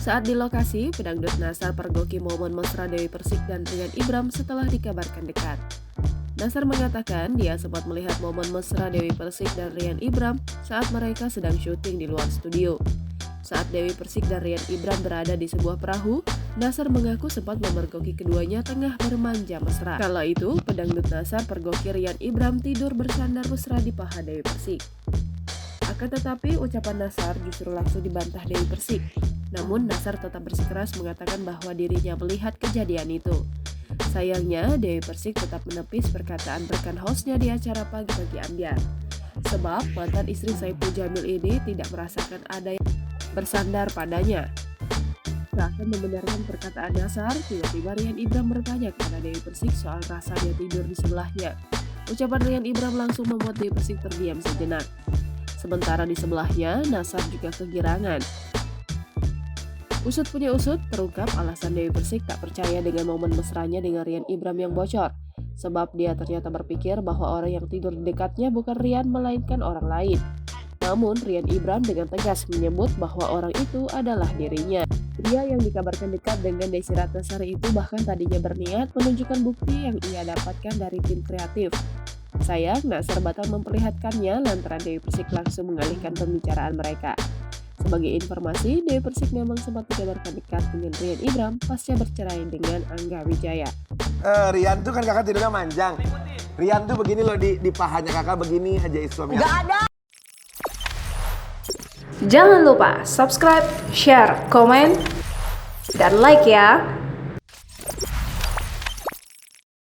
Saat di lokasi, pedangdut Nasar pergoki momen mesra Dewi Persik dan Rian Ibram setelah dikabarkan dekat. Nasar mengatakan dia sempat melihat momen mesra Dewi Persik dan Rian Ibram saat mereka sedang syuting di luar studio. Saat Dewi Persik dan Rian Ibram berada di sebuah perahu, Nasar mengaku sempat memergoki keduanya tengah bermanja mesra. Kala itu, pedangdut Nasar pergoki Rian Ibram tidur bersandar mesra di paha Dewi Persik. Akan tetapi, ucapan Nasar justru langsung dibantah Dewi Persik. Namun, Nasar tetap bersikeras mengatakan bahwa dirinya melihat kejadian itu. Sayangnya, Dewi Persik tetap menepis perkataan rekan hostnya di acara Pagi-Pagi Ambyar. Sebab, mantan istri Saipul Jamil ini tidak merasakan ada yang bersandar padanya. Bahkan membenarkan perkataan Nasar, tiba-tiba Rian Ibram bertanya kepada Dewi Persik soal rasa dia tidur di sebelahnya. Ucapan Rian Ibram langsung membuat Dewi Persik terdiam sejenak. Sementara di sebelahnya, Nasar juga kegirangan. Usut punya usut, terungkap alasan Dewi Persik tak percaya dengan momen mesranya dengan Rian Ibram yang bocor. Sebab dia ternyata berpikir bahwa orang yang tidur di dekatnya bukan Rian melainkan orang lain. Namun Rian Ibram dengan tegas menyebut bahwa orang itu adalah dirinya. Dia yang dikabarkan dekat dengan Desi Ratnasari itu bahkan tadinya berniat menunjukkan bukti yang ia dapatkan dari tim kreatif. Sayang, Nasar batal memperlihatkannya lantaran Dewi Persik langsung mengalihkan pembicaraan mereka. Sebagai informasi, Dewi Persik memang sempat dikabarkan dekat dengan Rian Ibram pasca bercerai dengan Angga Wijaya. Rian tuh kan kakak tidurnya manjang. Rian tuh begini loh di pahanya kakak begini aja suaminya. Gak ada. Jangan lupa subscribe, share, komen, dan like ya.